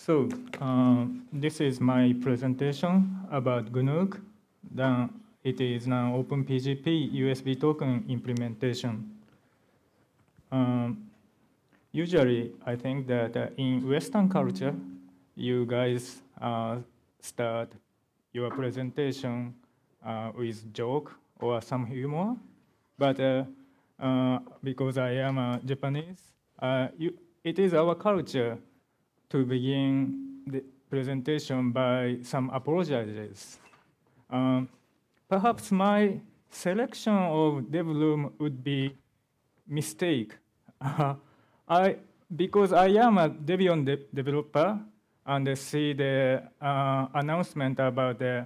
So this is my presentation about Gnuk. Then it is now OpenPGP USB token implementation. Usually, I think that in Western culture, you guys start your presentation with joke or some humor. But because I am Japanese, it is our culture to begin the presentation by some apologies. Perhaps my selection of dev room would be mistake. Because I am a Debian developer and see the announcement about the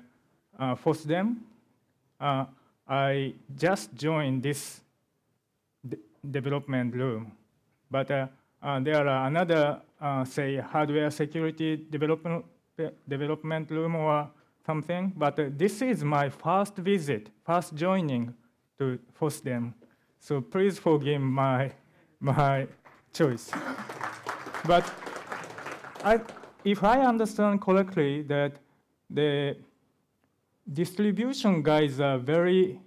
FOSDEM, I just joined this development room. But there are another, say, hardware security development room or something. But this is my first visit, first joining to FOSDEM. So please forgive my choice. But if I understand correctly, that the distribution guys are very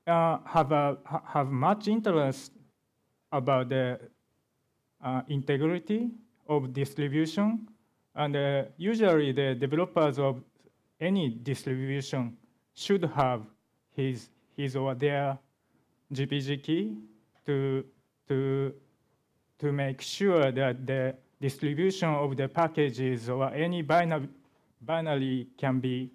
have much interest about the integrity of distribution, and usually the developers of any distribution should have his or their GPG key to make sure that the distribution of the packages or any binary can be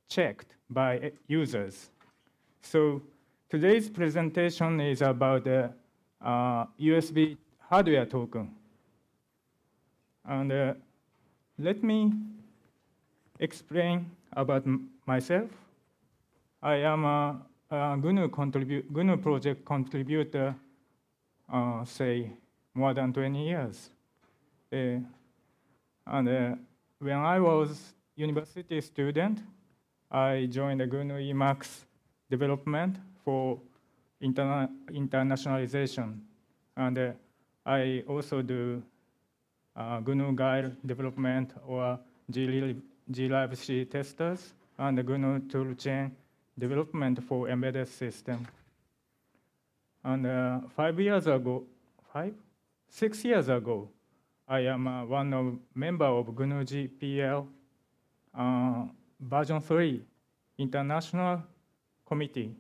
checked by users. So today's presentation is about the USB hardware token. And let me explain about myself. I am a Gnuk project contributor, say, more than 20 years. And when I was university student, I joined the Gnuk Emacs development for internationalization. And I also do Gnuk Guide development or glibc testers and the Gnuk Toolchain development for embedded system. And 6 years ago, I am one member of Gnuk GPL version 3 international committee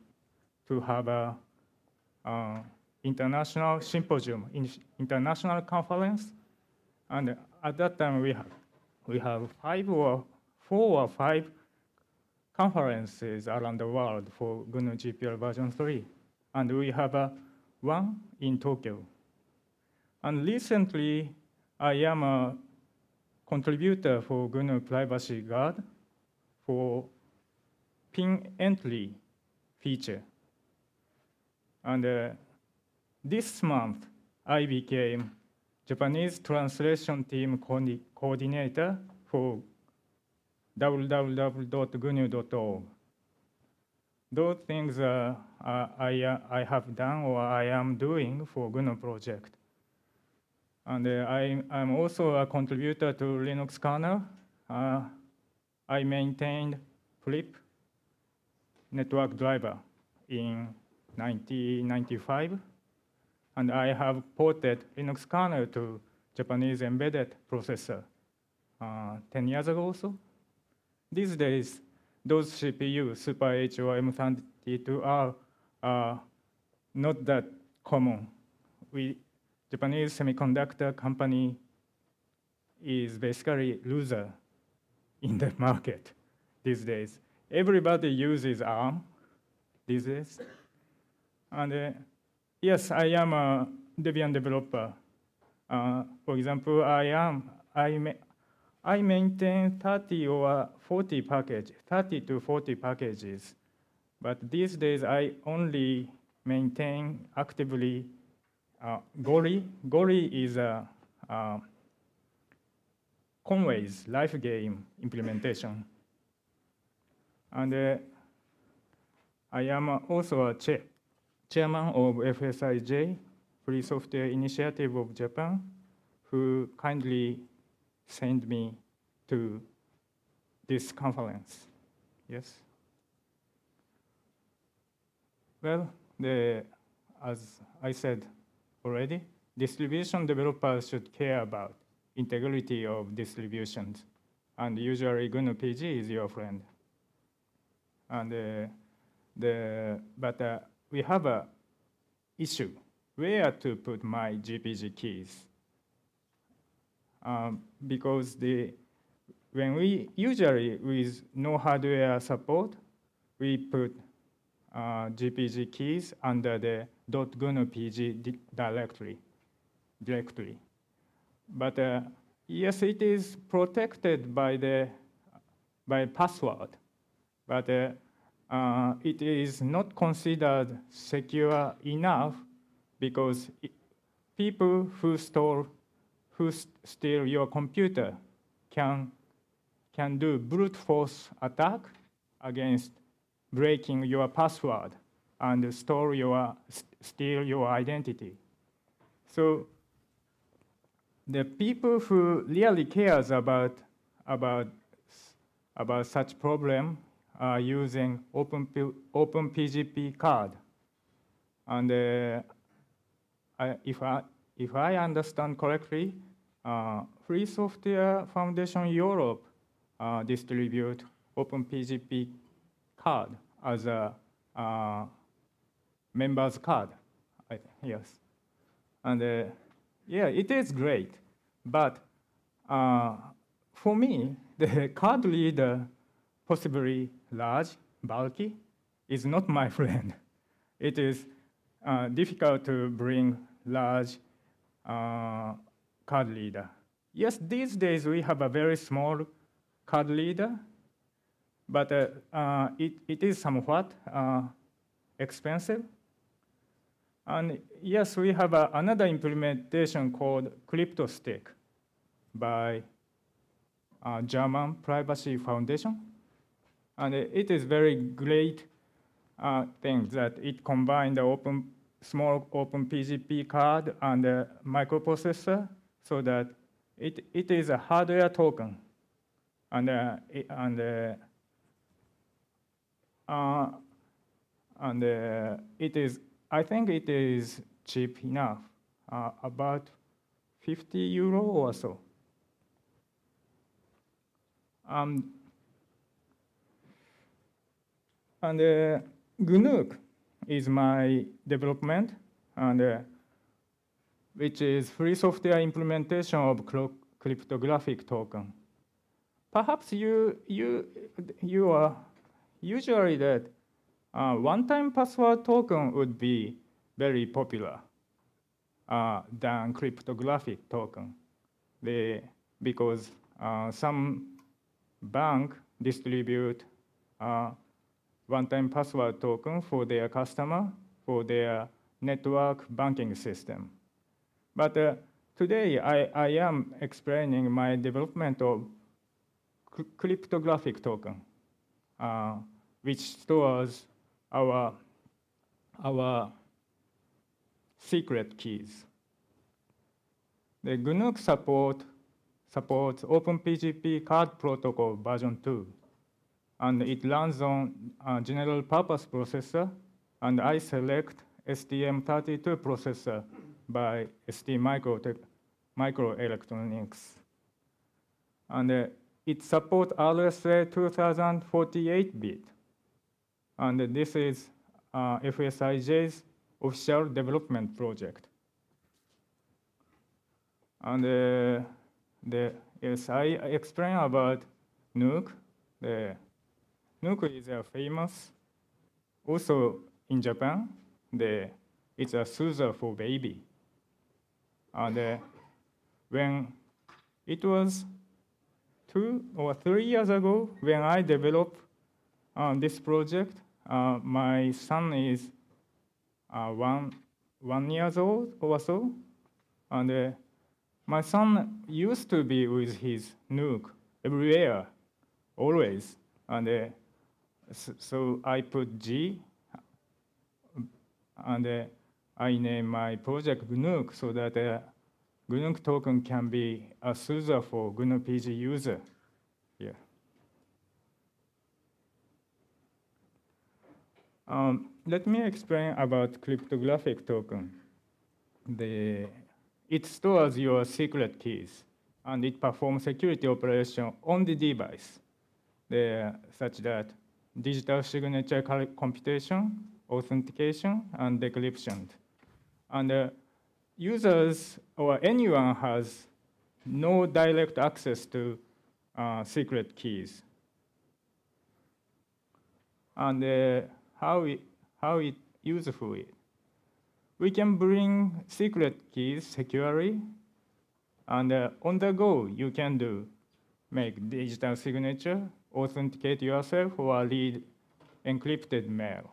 to have a international symposium, international conference. And at that time, we have 4 or 5 conferences around the world for Gnuk GPL version 3. And we have one in Tokyo. And recently, I am a contributor for Gnuk Privacy Guard for pin entry feature. And this month, I became Japanese translation team coordinator for www.gnuk.org. Those things I have done or I am doing for Gnuk project. And I'm also a contributor to Linux kernel. I maintained Flip network driver in 1995. And I have ported Linux kernel to Japanese embedded processor 10 years ago or so. These days, those CPU, Super H or M32 are not that common. Japanese semiconductor company is basically loser in the market these days. Everybody uses ARM these days. And yes, I am a Debian developer. For example, I maintain 30 or 40 packages, 30 to 40 packages. But these days, I only maintain actively Gory. Gory is a Conway's life game implementation. And I am also a chairman of FSIJ, Free Software Initiative of Japan. who kindly sent me to this conference. Yes. Well, as I said already, distribution developers should care about integrity of distributions. And usually GNU-PG is your friend. And but we have an issue where to put my GPG keys. Because when we usually with no hardware support, we put GPG keys under the .gnupg directory. But yes, it is protected by password, but it is not considered secure enough because people who steal your computer can do brute force attack against breaking your password and steal your identity. So the people who really cares about such problem are using OpenPGP card. And if I understand correctly, Free Software Foundation Europe distribute OpenPGP card as a member's card. Yes. And yeah, it is great. But for me, the card reader, possibly large, bulky, is not my friend. It is difficult to bring large card reader. Yes, these days we have a very small card reader, but it is somewhat expensive. And yes, we have another implementation called CryptoStick by German Privacy Foundation. And it is very great thing that it combines the small OpenPGP card and the microprocessor so that it is a hardware token. And it is, I think it is cheap enough, about 50 euro or so. And Gnuk is my development, and which is free software implementation of cryptographic token. Perhaps you are usually that one-time password token would be very popular than cryptographic token. Because some bank distribute one-time password token for their customer, for their network banking system. But today, I am explaining my development of cryptographic token, which stores our secret keys. The Gnuk supports OpenPGP card protocol version 2. And it runs on a general purpose processor, and I select STM32 processor by ST Microelectronics. And it supports RSA 2048-bit. And this is FSIJ's official development project. And yes, I explain about Gnuk. Gnuk is famous. Also in Japan, it's a soother for baby. And when it was 2 or 3 years ago, when I developed this project, my son is 1 year old or so. And my son used to be with his Gnuk everywhere, always. And so I put G, and I name my project Gnuk so that Gnuk token can be a source for GNU-PG user here. Let me explain about cryptographic token. It stores your secret keys, and it performs security operation on the device, such that digital signature computation, authentication, and decryption. And users or anyone has no direct access to secret keys. And how it useful is. We can bring secret keys securely, and on the go you can make digital signature, authenticate yourself, or read encrypted mail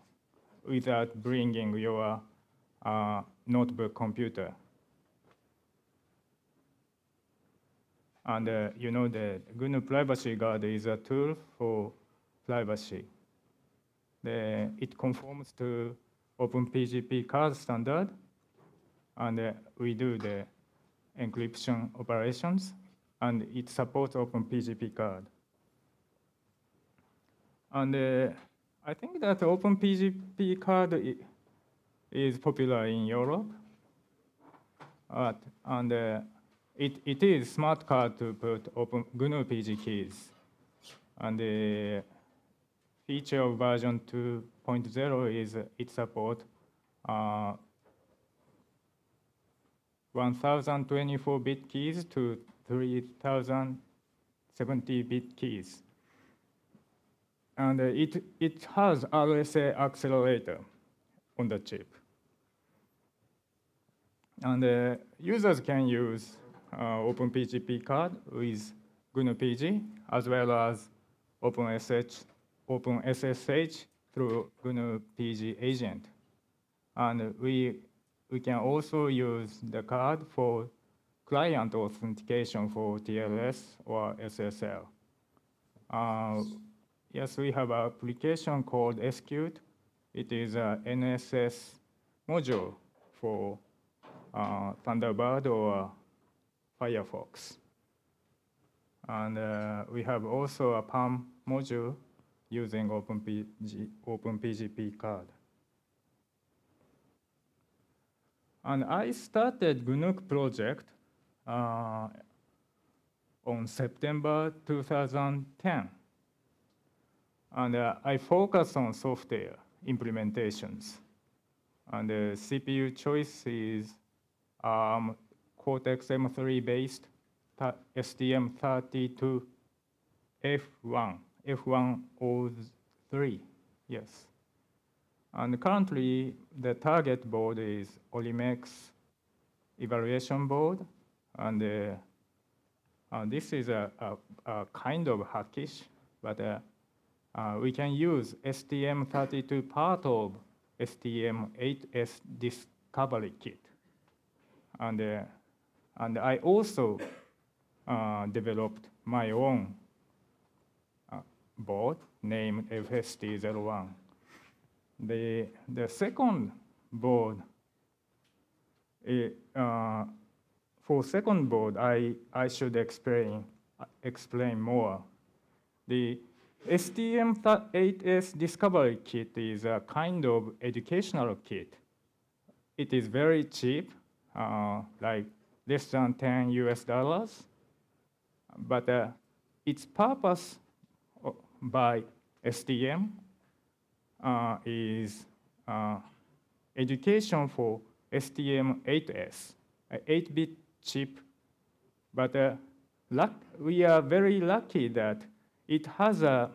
without bringing your notebook computer. And you know, the GNU Privacy Guard is a tool for privacy. It conforms to OpenPGP card standard, and we do the encryption operations, and it supports OpenPGP card. And I think that OpenPGP card is popular in Europe, and it is smart card to put Open GNU-PG keys. And the feature of version 2.0 is it supports 1024-bit keys to 3070-bit keys. And it has RSA accelerator on the chip. And users can use OpenPGP card with GNU-PG, as well as OpenSSH through GNU-PG agent. And we can also use the card for client authentication for TLS or SSL. Yes, we have an application called Sqt. It is an NSS module for Thunderbird or Firefox. And we have also a PAM module using OpenPGP card. And I started Gnuk project on September 2010. And I focus on software implementations. And the CPU choice is Cortex M3 based STM32F1, F103, yes. And currently, the target board is Olimex evaluation board. And this is a kind of hackish, but we can use STM32 part of STM8S Discovery Kit. And I also developed my own board named FST01. The second board, for second board, I should explain more. The STM8S Discovery Kit is a kind of educational kit. It is very cheap, like less than $10 US. But its purpose by STM is education for STM8S, an 8-bit chip. But we are very lucky that it has a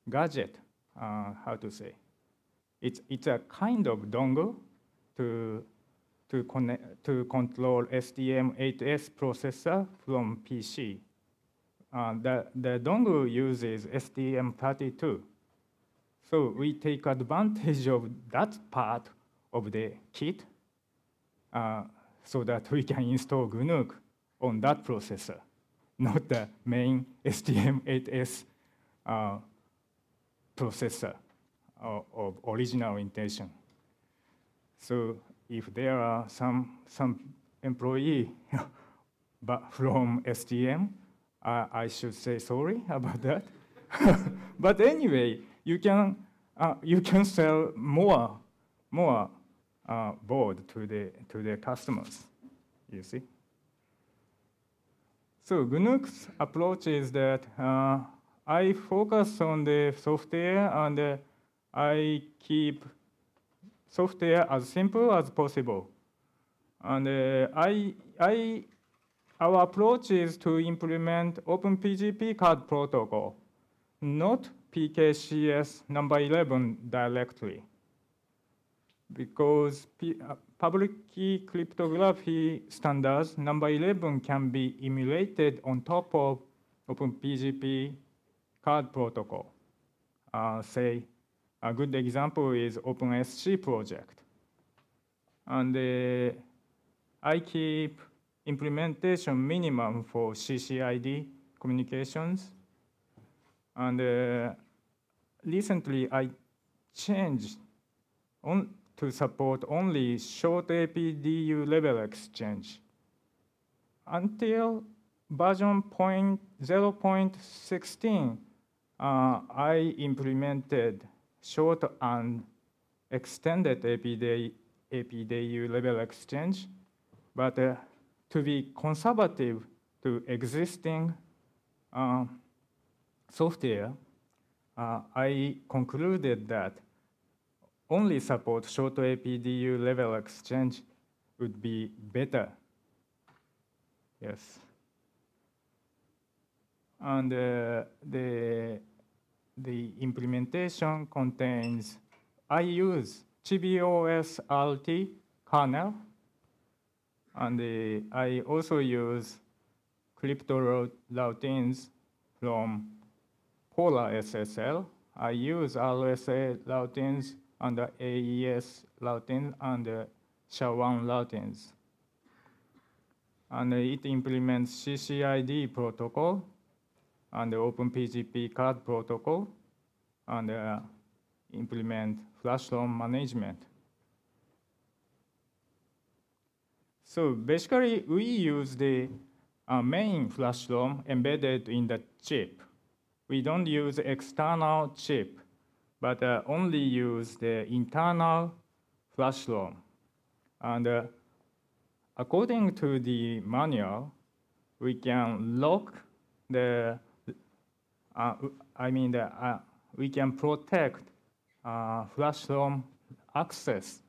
gadget. How to say? It's a kind of dongle to control STM8S processor from PC. The dongle uses STM32. So we take advantage of that part of the kit so that we can install Gnuk on that processor, not the main STM8S processor of original intention. So if there are some employee but from STM, I should say sorry about that. But anyway, you can sell more board to the customers. You see. So Gnuk's approach is that I focus on the software and I keep software as simple as possible. And our approach is to implement OpenPGP card protocol, not PKCS number 11 directly. Because public key cryptography standards number 11 can be emulated on top of OpenPGP card protocol. Say, a good example is OpenSC project. And I keep implementation minimum for CCID communications. And recently, I changed to support only short APDU level exchange. Until version 0.16, I implemented short and extended APDU level exchange, but to be conservative to existing software, I concluded that only support short APDU level exchange would be better. Yes. And the implementation contains, I use CBOS RT kernel, and I also use crypto routines from Polar SSL. I use RSA routines and AES routines and SHA-1 routines. And it implements CCID protocol and the OpenPGP card protocol, and implement flash ROM management. So basically, we use the main flash ROM embedded in the chip. We don't use external chip, but only use the internal flash ROM. And according to the manual, we can lock the, we can protect flash ROM access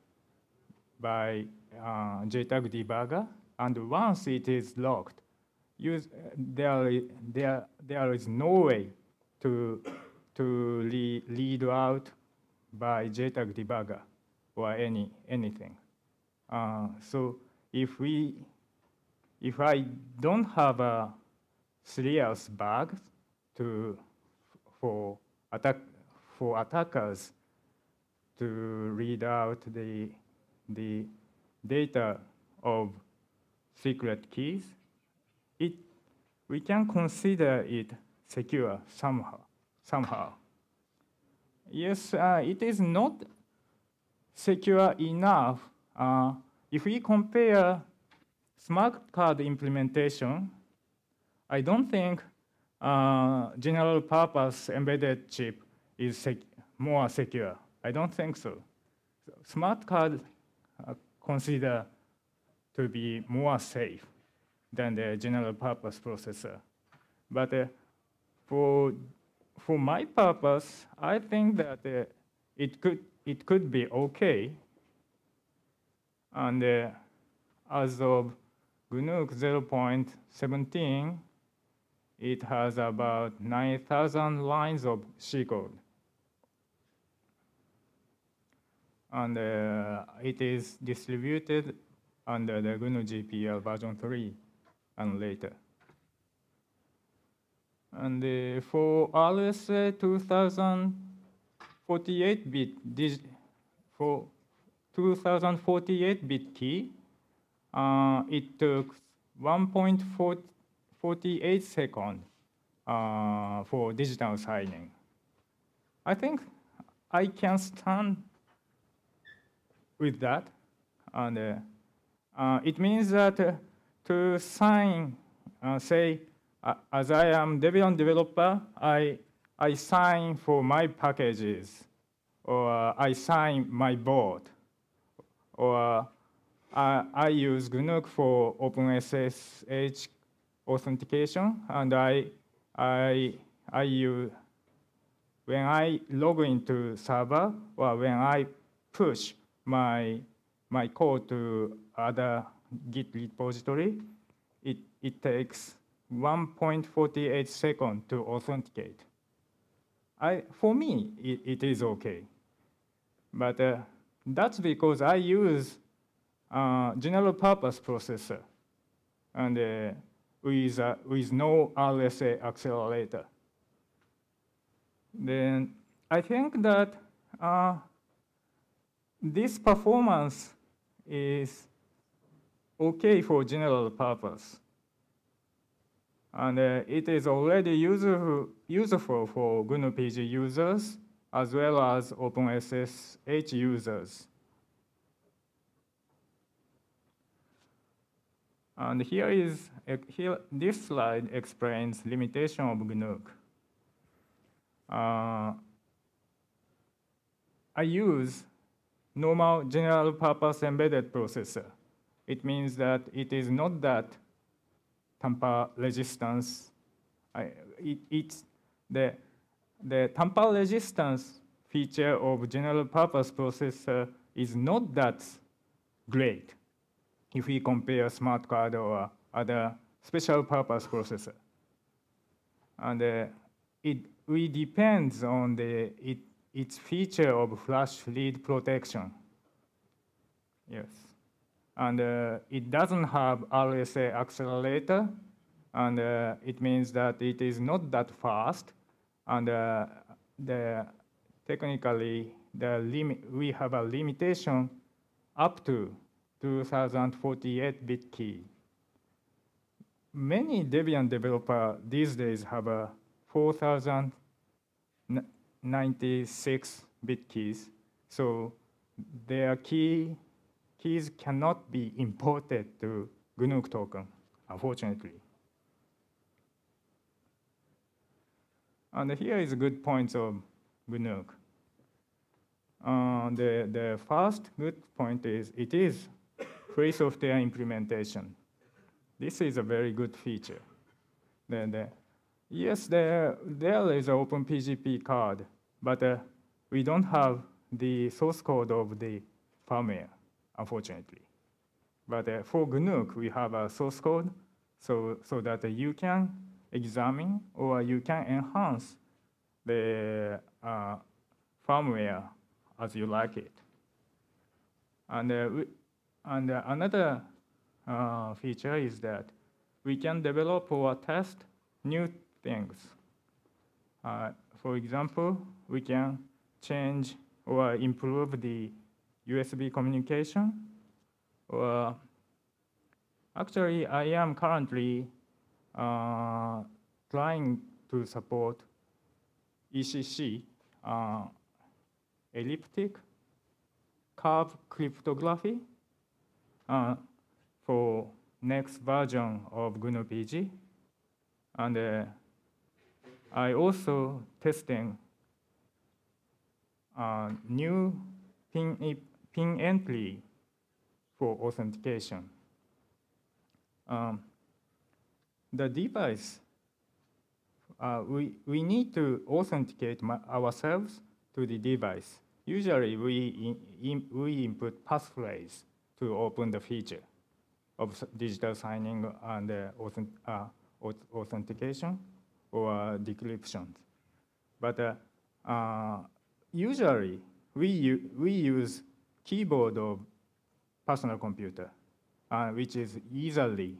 by JTAG debugger, and once it is locked, there is no way to read out by JTAG debugger or anything. So if I don't have a serious bug for attackers to read out the data of secret keys, we can consider it secure somehow. Yes, it is not secure enough. If we compare smart card implementation, I don't think general purpose embedded chip is more secure. I don't think so. Smart card consider to be more safe than the general purpose processor. But for my purpose, I think that it could be okay. And as of Gnuk 0.17, it has about 9,000 lines of C code. And it is distributed under the GNU GPL version 3 and later. And for RSA 2048-bit for 2048-bit key, it took 1.48 seconds for digital signing. I think I can stand with that. And it means that to sign, say, as I am Debian developer, I sign for my packages, or I sign my board, or I use Gnuk for OpenSSH authentication, and I use, when I log into server, or when I push my code to other Git repository, it takes 1.48 seconds to authenticate. For me, it is okay. But that's because I use general purpose processor and with no RSA accelerator. Then I think that this performance is okay for general purpose. And it is already useful for GNU-PG users as well as OpenSSH users. And this slide explains limitation of Gnuk. I use normal general purpose embedded processor. It means that it is not that tamper resistance. The tamper resistance feature of general purpose processor is not that great if we compare smart card or other special purpose processor. And it depends on its feature of flash read protection. Yes. And it doesn't have RSA accelerator, and it means that it is not that fast. And technically, we have a limitation up to 2048-bit key. Many Debian developers these days have a 4096-bit keys, so their keys cannot be imported to Gnuk Token, unfortunately. And here is good points of Gnuk. The first good point is it is free software implementation. This is a very good feature. Yes, there is an OpenPGP card, but we don't have the source code of the firmware, unfortunately. But for Gnuk, we have a source code so that you can examine or you can enhance the firmware as you like it. And another feature is that we can develop or test new things. For example, we can change or improve the USB communication. Or actually, I am currently trying to support ECC elliptic curve cryptography for next version of GNU-PG. And I also testing new pin entry for authentication. The device, we need to authenticate ourselves to the device. Usually, we input passphrase to open the feature of digital signing and authentication or decryption. But usually, we use keyboard of personal computer, which is easily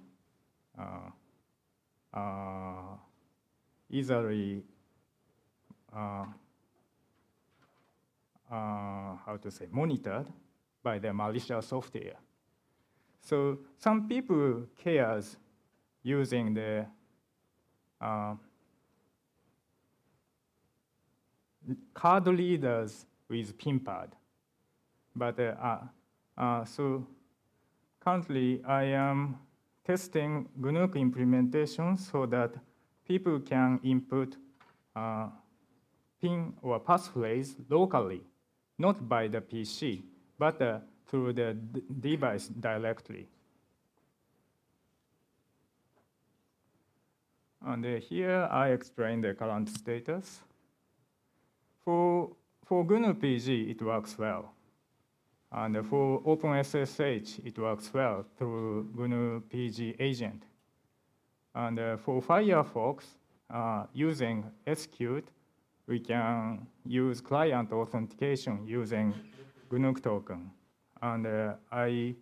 monitored by the malicious software. So some people cares using the card readers with pinpad. But so currently I am testing Gnuk implementation so that people can input PIN or passphrase locally, not by the PC, but through the device directly. And here I explain the current status. For GNU-PG, it works well. And for OpenSSH, it works well through GNU-PG agent. And for Firefox, using Sqt, we can use client authentication using Gnuk Token. And I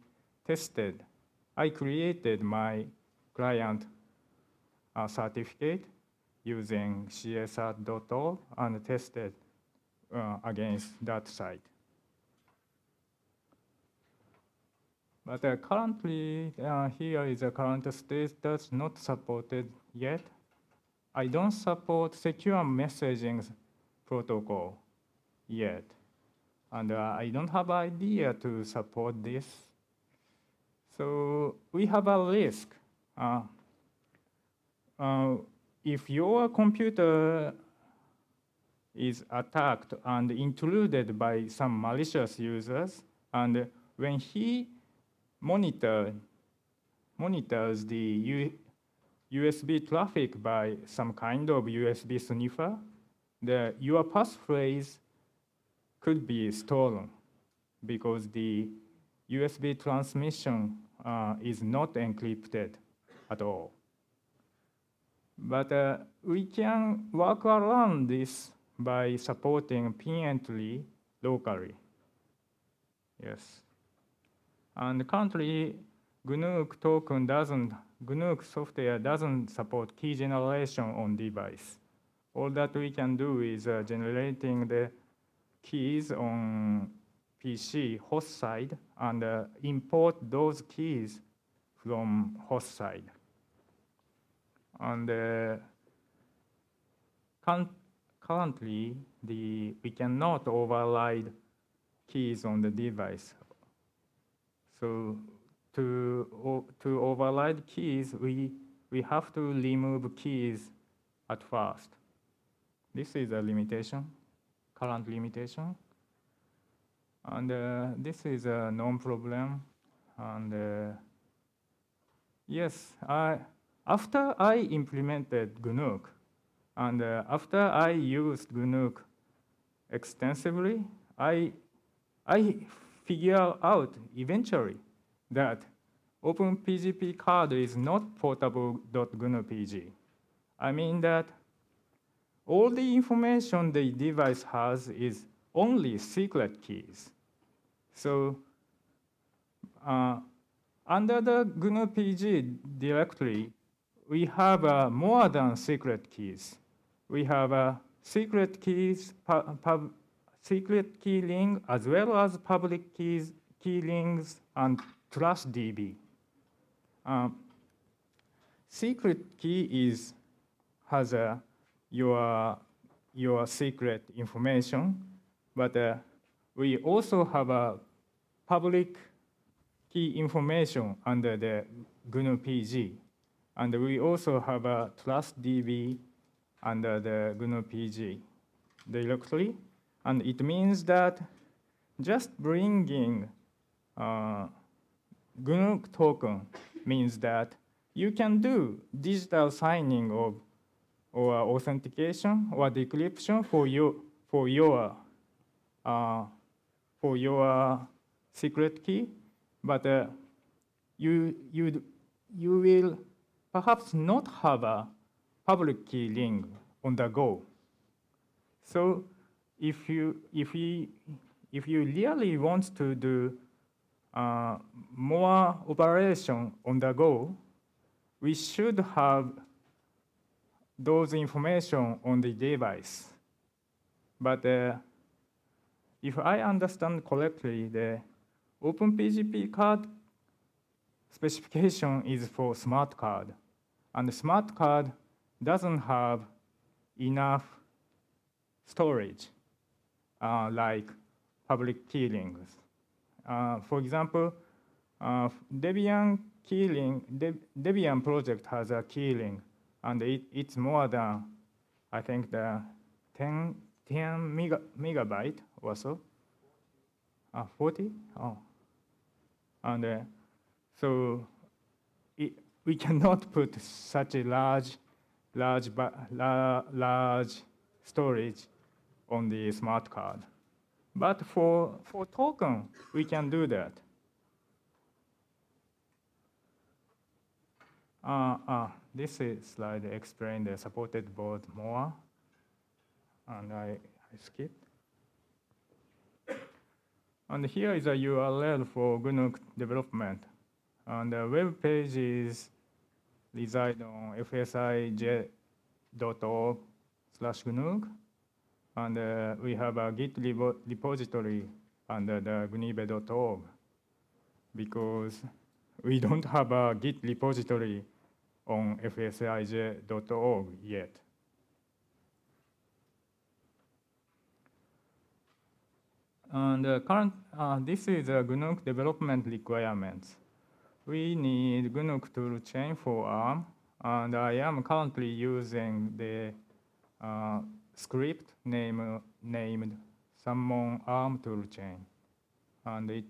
created my client certificate using csart.org and tested against that site. But currently, here is the current status not supported yet. I don't support secure messaging protocol yet. And I don't have idea to support this. So we have a risk. If your computer is attacked and intruded by some malicious users, and when he monitors the USB traffic by some kind of USB sniffer, your passphrase could be stolen because the USB transmission is not encrypted at all. But we can work around this by supporting PIN entry locally. Yes. And currently, Gnuk Token Gnuk software doesn't support key generation on device. All that we can do is generating the keys on PC host side and import those keys from host side. And currently, we cannot override keys on the device. So to override keys, we have to remove keys at first. This is a limitation, current limitation. And this is a known problem. And yes, after I implemented Gnuk, and after I used Gnuk extensively, I figured out eventually that OpenPGP card is not portable.gnupg. I mean that all the information the device has is only secret keys. So under the GNU-PG directory, we have more than secret keys. We have secret keys, secret key ring, as well as public keys, key rings, and TrustDB. Secret key has your secret information, but we also have a public key information under the GNU-PG. And we also have a TrustDB under the GNU-PG directory. And it means that just bringing Gnuk token means that you can do digital signing or authentication or decryption for your secret key, but you will perhaps not have a public key ring on the go. So if you really want to do more operation on the go, we should have those information on the device. But if I understand correctly, the OpenPGP card specification is for smart card. And the smart card doesn't have enough storage like public key rings. For example, Debian keyring, Debian project has a keyring, and it's more than, I think, the 10 megabyte or so. 40? Oh. And so we cannot put such a large storage on the smart card. But for token, we can do that. This slide explains the supported board more, and I skipped. And here is a URL for Gnuk development. And the web pages reside on fsij.org/Gnuk. And we have a Git repository under the gnibe.org, because we don't have a Git repository on fsij.org yet. And this is a Gnuk development requirements. We need Gnuk Toolchain for ARM, and I am currently using the script named summon ARM toolchain, and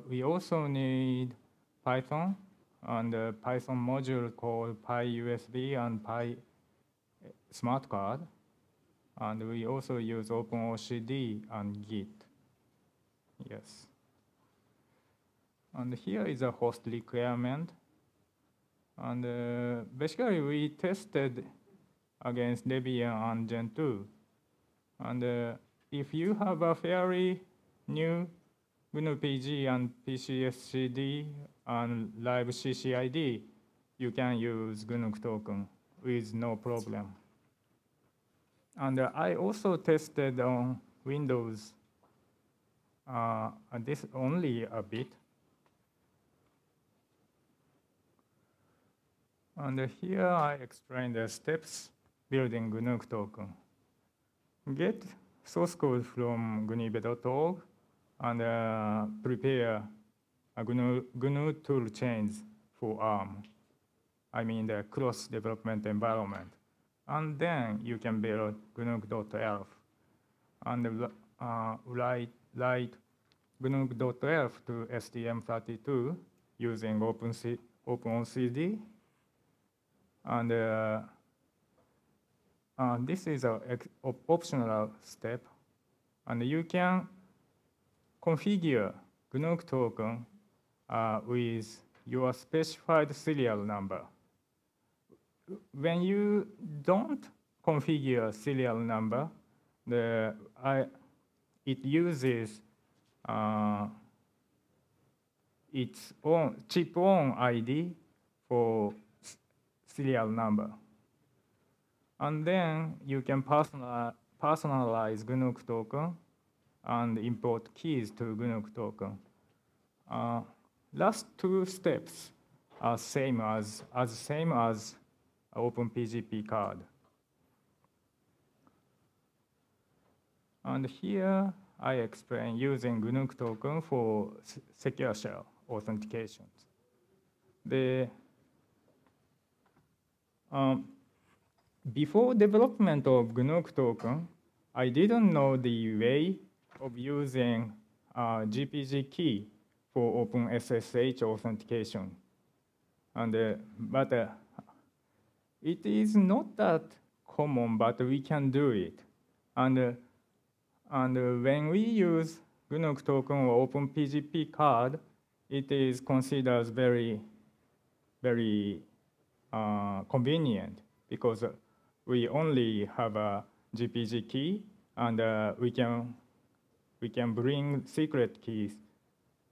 we also need Python and a Python module called PyUSB and PySmartCard, and we also use OpenOCD and Git. Yes. And here is a host requirement, and basically we tested against Debian and Gentoo. And if you have a fairly new GNUPG and PCSCD and live CCID, you can use Gnuk Token with no problem. And I also tested on Windows, and this only a bit. And here I explain the steps building Gnuk Token. Get source code from gnibe.org and prepare a GNU tool chains for ARM. I mean the cross-development environment. And then you can build gnuk.elf and write gnuk.elf to STM32 using OpenOCD. And this is an optional step. And you can configure Gnuk Token with your specified serial number. When you don't configure serial number, it uses its own chip-on ID for serial number. And then you can personalize Gnuk Token and import keys to Gnuk Token. Last two steps are same as OpenPGP card. And here I explain using Gnuk Token for secure shell authentications. Before development of Gnuk Token, I didn't know the way of using GPG key for OpenSSH authentication. But it is not that common, but we can do it. And when we use Gnuk Token or OpenPGP card, it is considered very, very convenient, because we only have a GPG key, and we can bring secret keys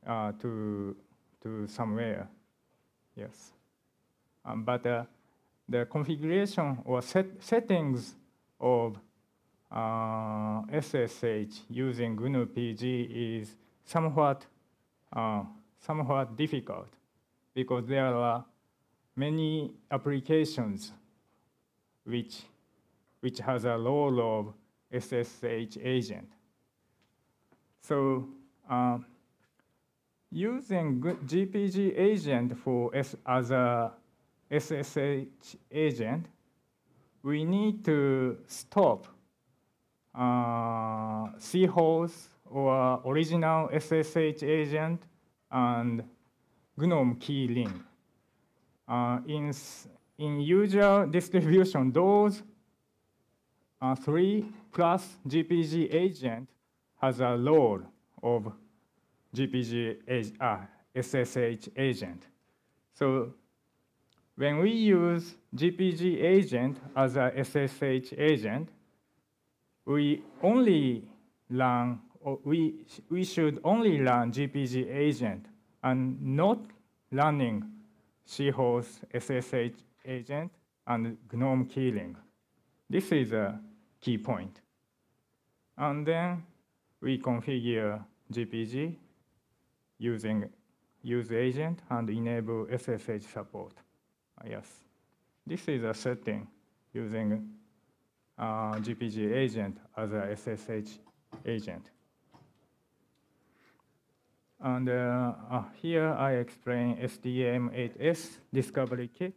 to somewhere. Yes, but the configuration or settings of SSH using GNUPG is somewhat difficult, because there are many applications which has a role of SSH agent. So using GPG agent as a SSH agent, we need to stop C-host or original SSH agent and GNOME key link. In usual distribution, those 3 plus GPG agent has a role of GPG SSH agent. So when we use GPG agent as a SSH agent, we should only run GPG agent and not running C-host SSH agent and GNOME keyring. This is a key point. And then we configure GPG using use agent and enable SSH support. Yes, this is a setting using GPG agent as a SSH agent. And here I explain STM8S Discovery Kit.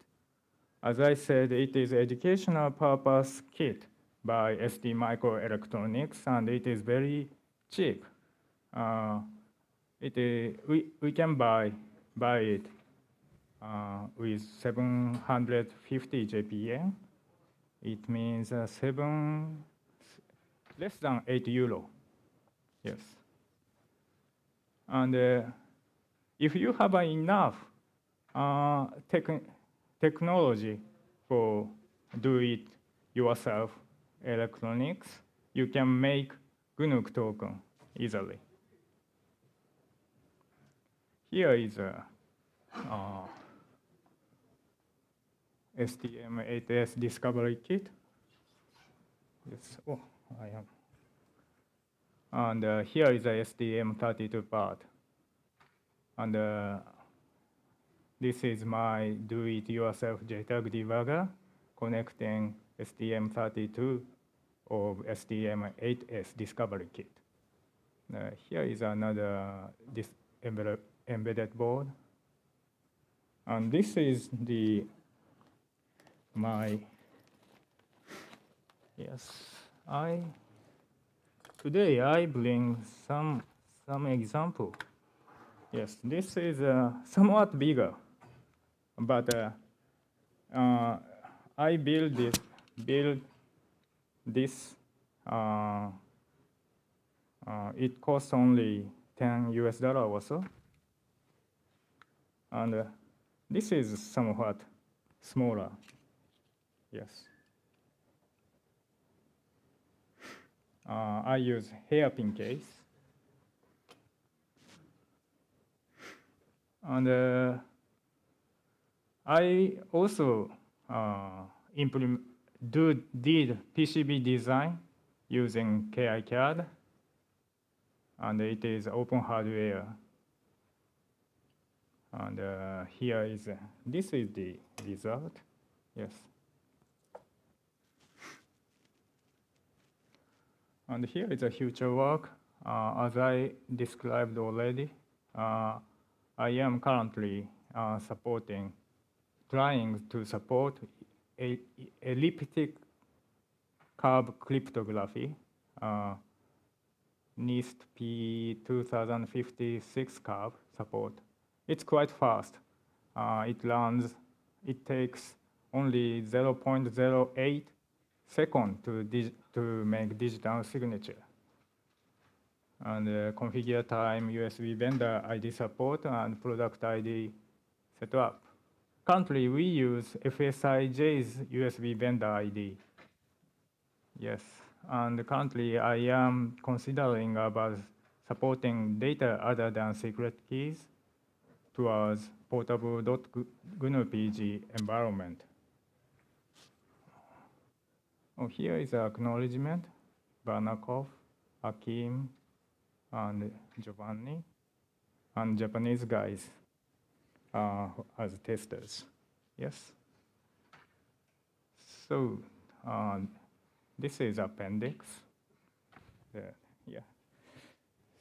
As I said, it is educational purpose kit by ST Microelectronics, and it is very cheap. We can buy it with 750 JPN. It means less than 8 euro. Yes. And if you have enough technology for do-it-yourself electronics, you can make Gnuk Token easily. Here is a STM8S Discovery Kit. Yes. Oh, I am. And here is a STM32 part. And this is my do-it-yourself JTAG debugger connecting STM32 of STM8S Discovery Kit. Here is another embedded board. And this is today I bring some example. Yes, this is somewhat bigger, but I build this. It costs only $10 or so, and this is somewhat smaller. Yes. I use hairpin case. And I also did PCB design using KiCad, and it is open hardware. And here is this is the result. Yes. And here is a future work. As I described already, I am currently trying to support elliptic curve cryptography, NIST P256 curve support. It's quite fast. It takes only 0.08 second to make digital signature. And configure time, USB vendor ID support, and product ID setup. Currently, we use FSIJ's USB vendor ID. Yes, and currently I am considering about supporting data other than secret keys towards portable.gnupg environment. Oh, here is an acknowledgement, Barnakov, Akim, and Giovanni, and Japanese guys as testers. Yes. So this is appendix. Yeah.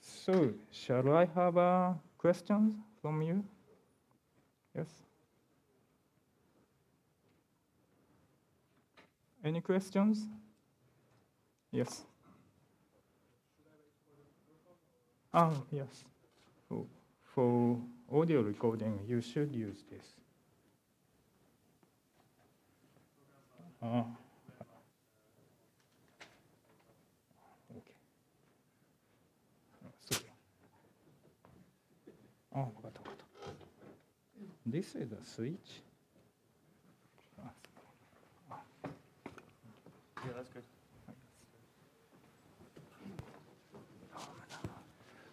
So shall I have a questions from you? Yes? Any questions? Yes. Yes. For audio recording, you should use this. Okay. Sorry. This is a switch. Yeah, that's good.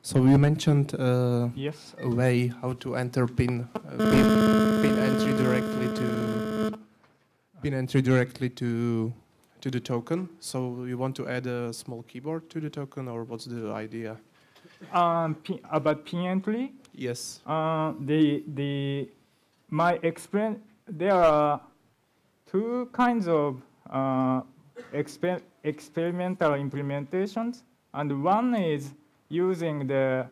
So you mentioned yes, a way how to enter pin entry directly to the token. So you want to add a small keyboard to the token, or what's the idea? About pin entry. Yes. There are two kinds of experimental implementations, and one is using the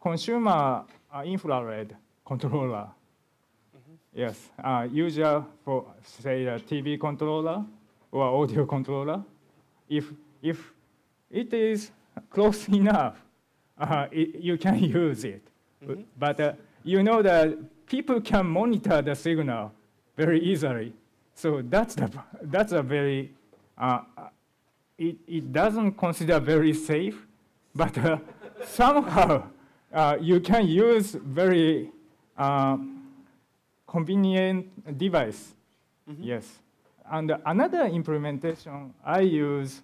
consumer infrared controller. Yes, usual for, say, a TV controller or audio controller. If it is close enough, you can use it. But you know that people can monitor the signal very easily. So that's a very, it doesn't consider very safe, but somehow you can use very convenient device. Yes. And another implementation I use,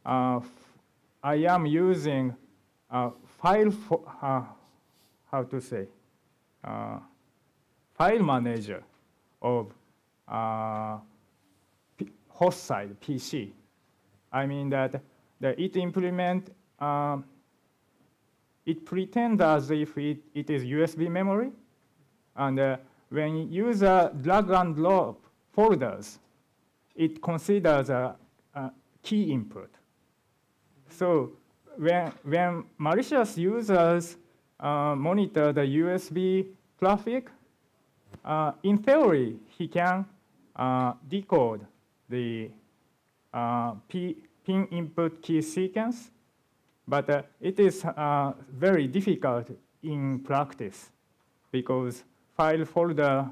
I am using file manager of host side PC. I mean that it pretends as if it is USB memory, and when user drag and drop folders, it considers a key input. So when malicious users monitor the USB traffic, in theory, he can decode the pin input key sequence, but it is very difficult in practice because file folder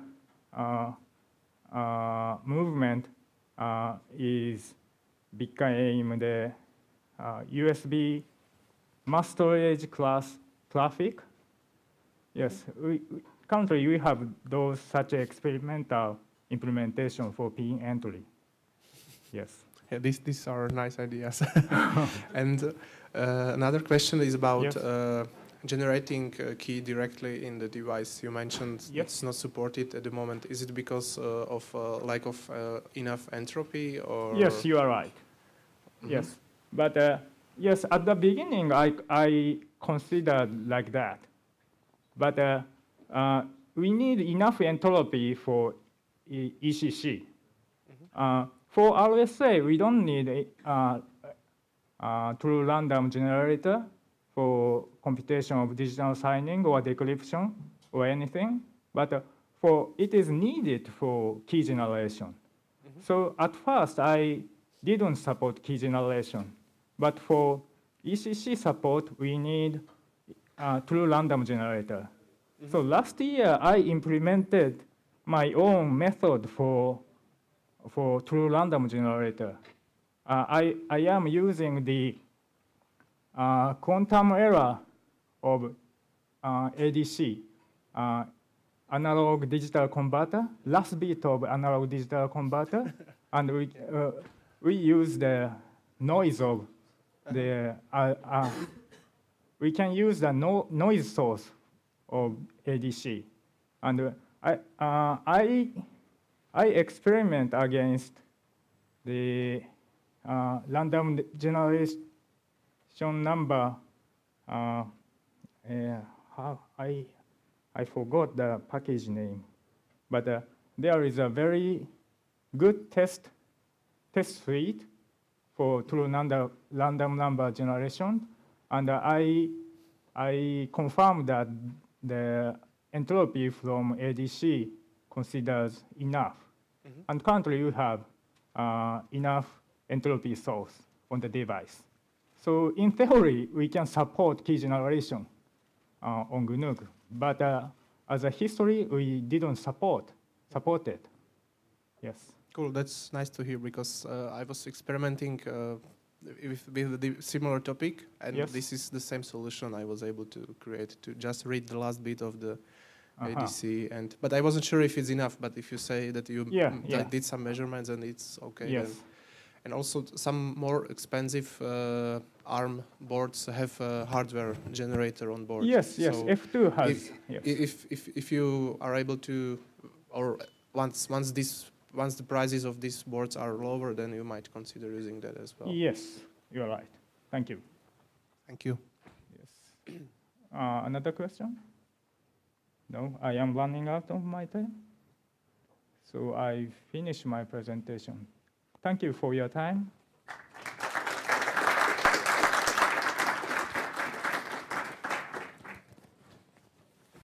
movement became the USB mass storage class traffic. Yes, currently we have such experimental implementation for pin entry. Yes. Yeah, these are nice ideas. And another question is about generating a key directly in the device. You mentioned it's not supported at the moment. Is it because of lack of enough entropy, or? Yes, you are right. Yes, but yes, at the beginning I considered like that, but we need enough entropy for ECC. For RSA, we don't need a true random generator for computation of digital signing or decryption or anything, but it is needed for key generation. So at first, I didn't support key generation, but for ECC support, we need a true random generator. So last year, I implemented my own method for true random generator. I am using the quantum error of ADC, analog digital converter, last bit of analog digital converter, and we use the noise of the, we can use the noise source of ADC. And I experiment against the random generation number. I forgot the package name, but there is a very good test suite for true random number generation, and I confirmed that the entropy from ADC considers enough. And currently you have enough entropy source on the device. So in theory, we can support key generation on Gnuk, but as a history, we didn't support it. Yes. Cool, that's nice to hear, because I was experimenting with the similar topic, and this is the same solution I was able to create, to just read the last bit of the ADC. But I wasn't sure if it's enough, but if you say that you did some measurements and it's okay. Yes. Then. And also some more expensive ARM boards have a hardware generator on board. Yes, yes, so F2 has. If you are able to, or once the prices of these boards are lower, then you might consider using that as well. Yes, you're right. Thank you. Thank you. Yes. Another question? No, I am running out of my time. So I finished my presentation. Thank you for your time.